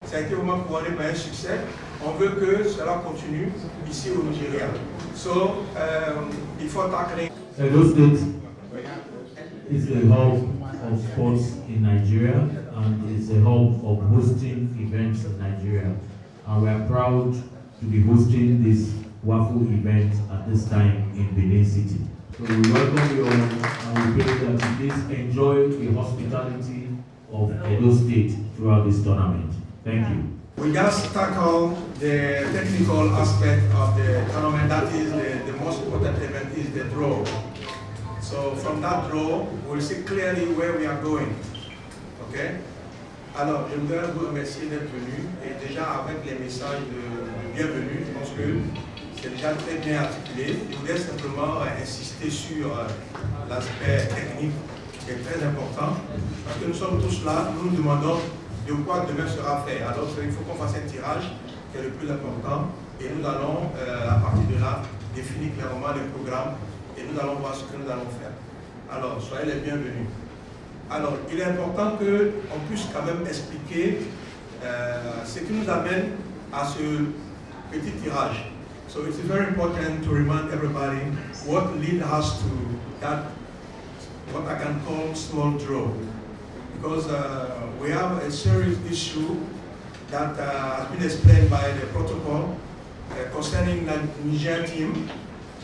Ça a été vraiment couronné par un succès. On veut que cela continue ici au Nigeria. So, before tackling... Edo State is the hub of sports in Nigeria and is a hub of hosting events in Nigeria. And we are proud to be hosting this WAFU event at this time in Benin City. So we welcome you all and we pray that you please enjoy the hospitality of Edo State throughout this tournament. Thank you. We just tackle the technical aspect of the tournament. That is the most important event is the draw. So from that draw, we'll see clearly where we are going. Okay? Alors, je voudrais vous remercier d'être venu et déjà avec les messages de bienvenue, je pense que c'est déjà très bien articulé. Je voudrais simplement insister sur l'aspect technique qui est très important parce que nous sommes tous là, nous nous demandons de quoi demain sera fait. Alors il faut qu'on fasse un tirage qui est le plus important et nous allons à partir de là définir clairement le programme et nous allons voir ce que nous allons faire. Alors soyez les bienvenus. Alors il est important qu'on puisse quand même expliquer ce qui nous amène à ce petit tirage. So it's very important to remind everybody what lead us to that, what I can call small draw. Because we have a serious issue that has been explained by the protocol concerning the Niger team.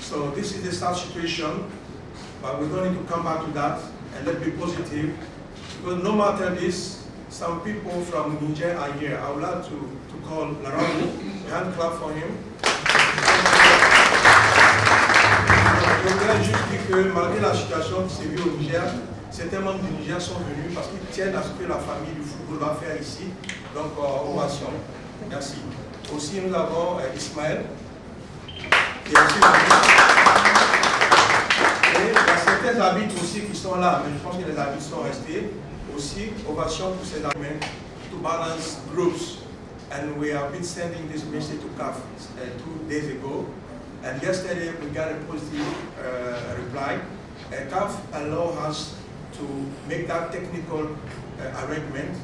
So this is the sad situation, but we're going to come back to that and let's be positive. Because no matter this, some people from Niger are here. I would like to call Laurent, a hand clap for him. Je voudrais juste dire que malgré la situation qui s'est vue au Niger, certains membres du Niger sont venus parce qu'ils tiennent à ce que la famille du football va faire ici. Donc, ovation. Merci. Aussi, nous avons Ismaël. Et aussi, il y a certains arbitres aussi qui sont là, mais je pense que les arbitres sont restés. Aussi, ovation pour ces arbitres to balance groups. And we have been sending this message to CAF 2 days ago. And yesterday we got a positive reply. CAF allowed us to make that technical arrangement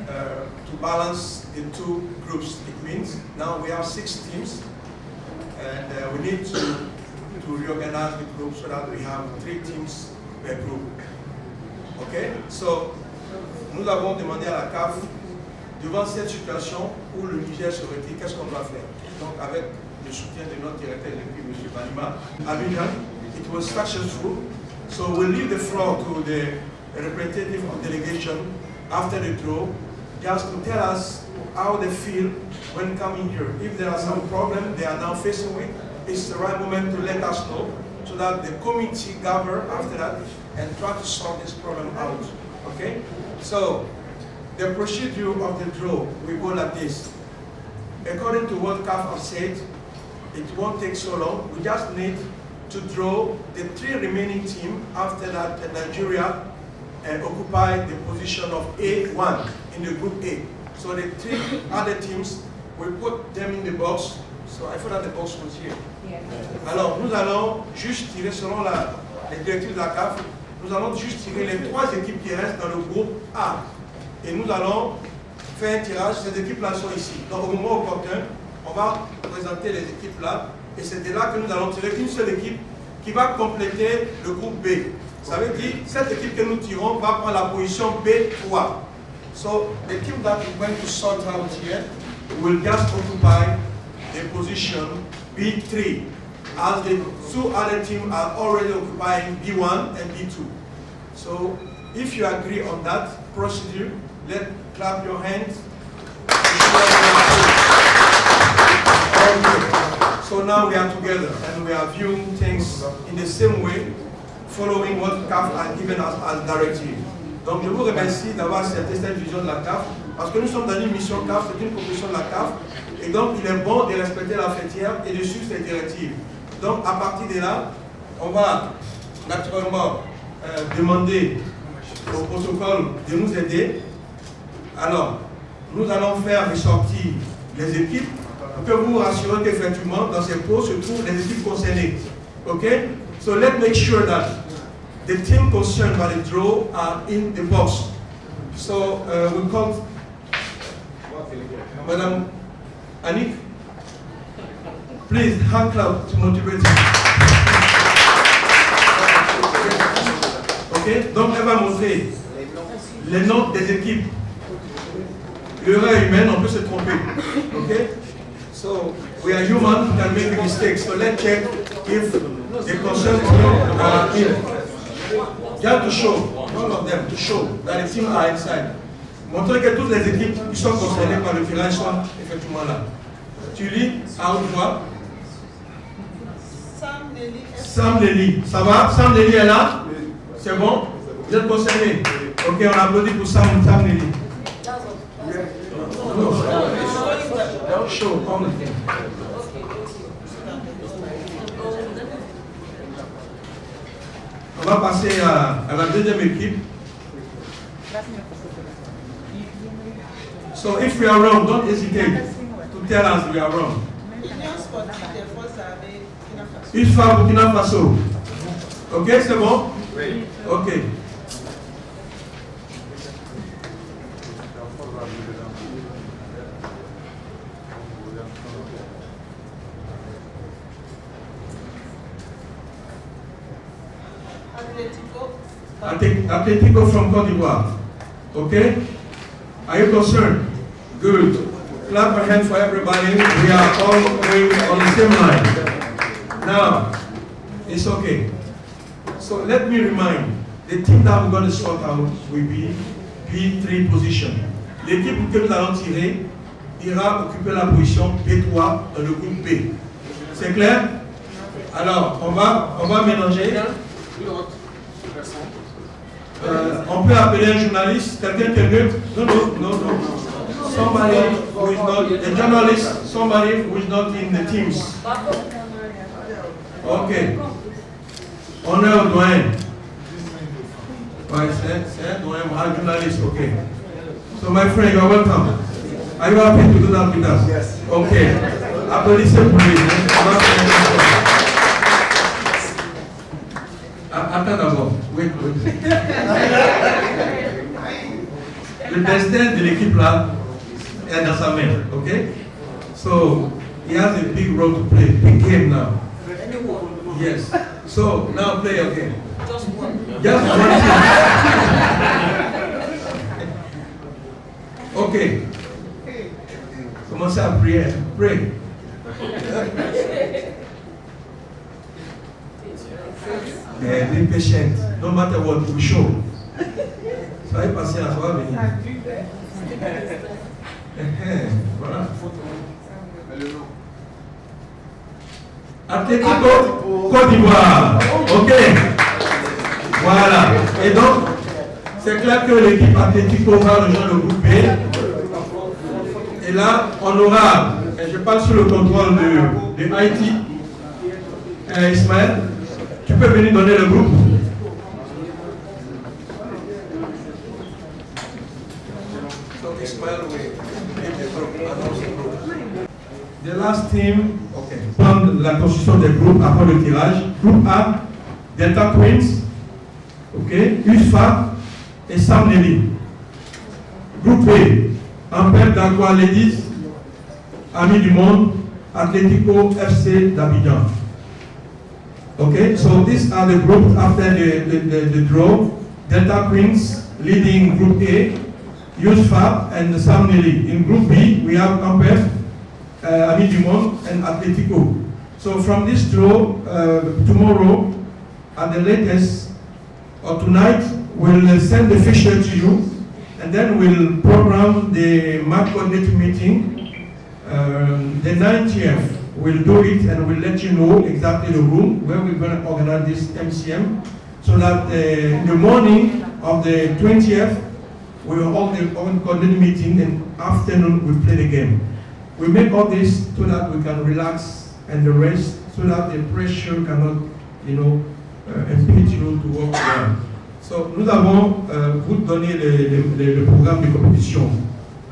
to balance the two groups. It means now we have 6 teams and we need to reorganize the group so that we have 3 teams per group. Okay? So, nous avons demandé à la CAF, devant cette situation où le Niger se retire, qu'est-ce qu'on doit faire? Donc avec le soutien de notre directeur depuis M. Banima, Abidjan, it was successful. So we'll leave the floor to the representative of delegation after the draw, just to tell us how they feel when coming here. If there are some problem they are now facing with, it's the right moment to let us know, so that the committee gather after that and try to solve this problem out. Okay? So, the procedure of the draw will go like this. According to what CAF has said, it won't take so long. We just need to draw the 3 remaining teams after that Nigeria occupy the position of A1 in the group A. So the 3 other teams, we put them in the box. So I thought that the box was here. Yeah. Alors nous allons juste tirer selon les directives de la CAF, nous allons juste tirer les 3 équipes qui restent dans le groupe A. Et nous allons faire un tirage, ces équipes-là sont ici. Donc au moment opportun, on va présenter les équipes-là, et c'est de là que nous allons tirer une seule équipe qui va compléter le groupe B. Ça veut dire, cette équipe que nous tirons va prendre la position B3. So, the team that we're going to sort out here will just occupy the position B3, as the 2 other teams are already occupying B1 and B2. So, if you agree on that procedure, clap your hands. Okay. So now we are together and we are viewing things in the same way, following what CAF has given us as directive. Donc je vous remercie d'avoir accepté cette vision de la CAF, parce que nous sommes dans une mission CAF, c'est une proposition de la CAF, et donc il est bon de respecter la frontière et de suivre ces directives. Donc à partir de là, on va naturellement demander au protocole de nous aider. Alors, nous allons faire ressortir les équipes pour que vous vous rassurez qu'effectivement, dans ces pots se trouvent les équipes concernées. Okay? So let's make sure that the team concerned by the draw are in the box. So we call Madame Annick, please hand clap to motivate you. Ok? Donc elle va montrer les noms des équipes. L'erreur humaine, on peut se tromper. Ok? So we are human, we can make mistakes. So let's check if the concerned team are in. You have to show, all of them, to show that the team are inside. Montrer que toutes les équipes qui sont concernées par le tirage sont effectivement là. Tu lis à haute voix. Sam Lely. Ça va? Sam Lely est là? C'est bon? Vous êtes concernés? Ok, on applaudit pour Sam Lely. Show, come. On va passer à la deuxième équipe. So if we are wrong, don't hesitate to tell us we are wrong. USFA Burkina Faso. Ok, c'est bon? Oui. Ok. Atletico from Côte d'Ivoire. Okay? Are you concerned? Good. Clap your hands for everybody. We are all going on the same line. Now, it's okay. So let me remind, the team that we're going to sort out will be B3 position. L'équipe que nous allons tirer ira occuper la position B3 dans le groupe B. C'est clair? Alors, on va mélanger. On peut appeler un journaliste, quelqu'un qui est neutre. Non. Somebody who is not a journalist, somebody who is not in the teams. Ok. Honneur au doyen. Ouais, c'est un doyen, un journaliste, ok. So my friend, you are welcome. Are you happy to do that with us? Yes. Okay. Applaudissez pour lui. Attends d'abord. Oui. Le destin de l'équipe là est dans sa main, ok? So he has a big role to play, big game now. Yes. So now play your game. Just one. Just one team. Ok. Commencez à prier. Pray. Be patient. No matter what we show. Soyez patient, ça va venir. Voilà. Atletico Côte d'Ivoire. Ok. Voilà. Et donc, c'est clair que l'équipe Atletico va rejoindre le groupe B. Et là, on aura, je passe sous le contrôle de Haïti. Ismaël, tu peux venir donner le groupe. The last team, okay. Prendre la construction des groupes après le tirage. Groupe A, Delta Queens, ok, USFA et Sam Lely. Groupe B, Ampère d'Agua Ladies, Amis du Monde, Atletico FC d'Abidjan. Okay, so these are the groups after the draw. Delta Queens leading Group A, USFA and Sam Lely. In Group B, we have Ampère, Amis du Monde and Atletico. So from this draw, tomorrow at the latest, or tonight, we'll send the fixture to you, and then we'll program the match coordinating meeting. The 90th, we'll do it, and we'll let you know exactly the room where we're going to organize this MCM, so that in the morning of the 20th, we will hold the coordinating meeting, and afternoon we play the game. We make all this so that we can relax and the rest, so that the pressure cannot, impede you to work well. So, nous avons vous donné le programme de compétition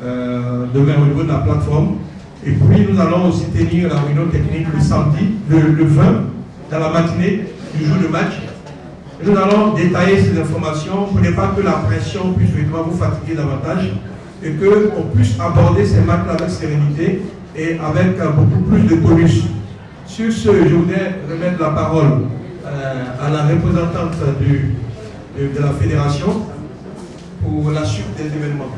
demain au niveau de la plateforme. Et puis, nous allons aussi tenir la réunion technique le samedi, le 20, dans la matinée du jour de match. Et nous allons détailler ces informations pour ne pas que la pression puisse vraiment vous fatiguer davantage. et qu'on puisse aborder ces matchs avec sérénité et avec beaucoup plus de tonus. Sur ce, je voudrais remettre la parole à la représentante de la fédération pour la suite des événements.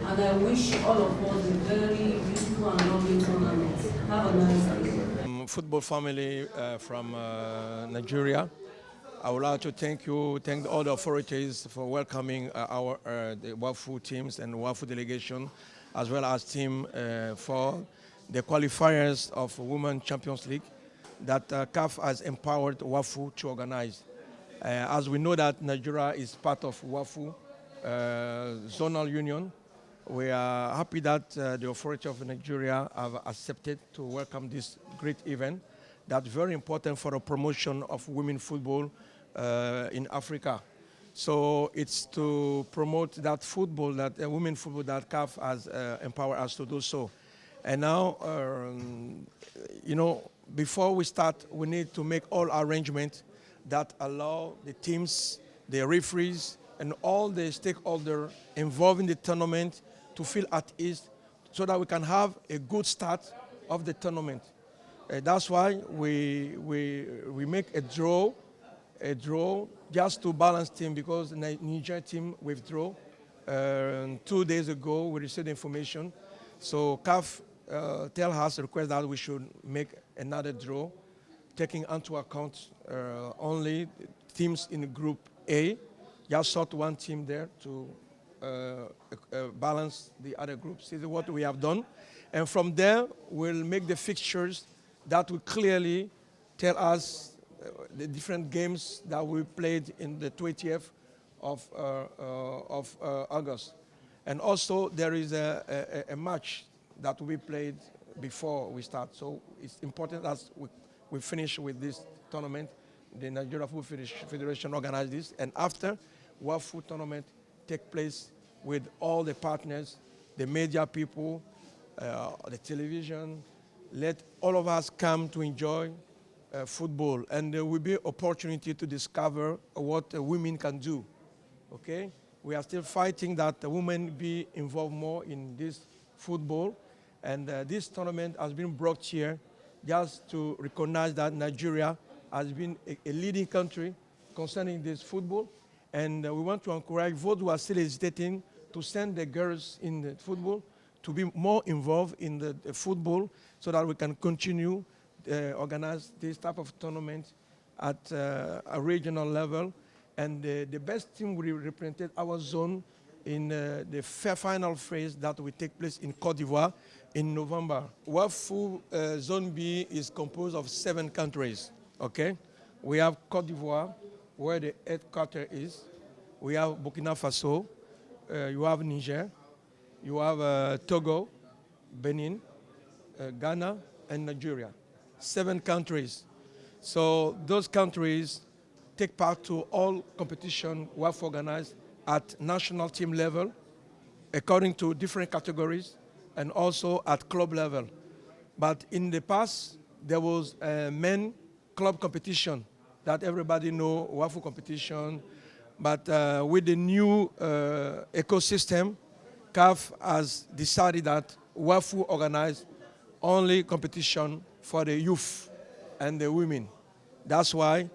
And I wish all of us a very beautiful and lovely tournament. Have a nice day. Football family from Nigeria. I would like to thank all the authorities for welcoming the WAFU teams and WAFU delegation, as well as team for the qualifiers of Women Champions League that CAF has empowered WAFU to organize. As we know that Nigeria is part of WAFU zonal union, we are happy that the authority of Nigeria have accepted to welcome this great event that's very important for the promotion of women football in Africa. So it's to promote that football, that women football that CAF has empowered us to do so. And now, before we start, we need to make all arrangements that allow the teams, the referees, and all the stakeholders involved in the tournament to feel at ease so that we can have a good start of the tournament. That's why we make a draw just to balance team, because the Niger team withdrew 2 days ago. We received information. So CAF tell us, request that we should make another draw, taking into account only teams in Group A. Just sort one team there to balance the other groups. This is what we have done. And from there, we'll make the fixtures that will clearly tell us the different games that we played in the 20th of August. And also, there is a match that we played before we start. So it's important that we finish with this tournament. The Nigeria Football Federation organized this, and after, WAFU tournament take place with all the partners, the media people, the television. Let all of us come to enjoy football, and there will be opportunity to discover what women can do. Okay, we are still fighting that the women be involved more in this football, and this tournament has been brought here just to recognize that Nigeria has been a leading country concerning this football. And we want to encourage those who are still hesitating to send the girls in the football to be more involved in the football so that we can continue organize this type of tournament at a regional level. And the best team will represent our zone in the final phase that will take place in Côte d'Ivoire in November. WAFU Zone B is composed of 7 countries, okay? We have Côte d'Ivoire, where the headquarters is. We have Burkina Faso, you have Niger, you have Togo, Benin, Ghana, and Nigeria. 7 countries. So those countries take part to all competition WAFU organized at national team level, according to different categories, and also at club level. But in the past, there was a men club competition that everybody know, WAFU competition. But with the new ecosystem, CAF has decided that WAFU organize only competition for the youth and the women. That's why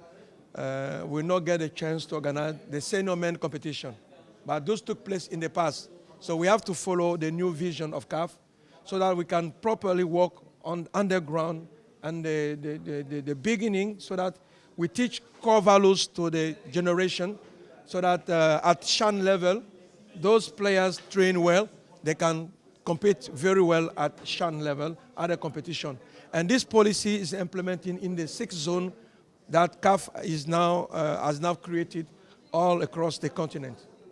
we not get a chance to organize the senior men competition. But those took place in the past. So we have to follow the new vision of CAF so that we can properly work on underground and the beginning, so that we teach core values to the generation, so that at CHAN level, those players train well, they can compete very well at CHAN level, at a competition. And this policy is implementing in the 6th zone that CAF is now, has now created all across the continent.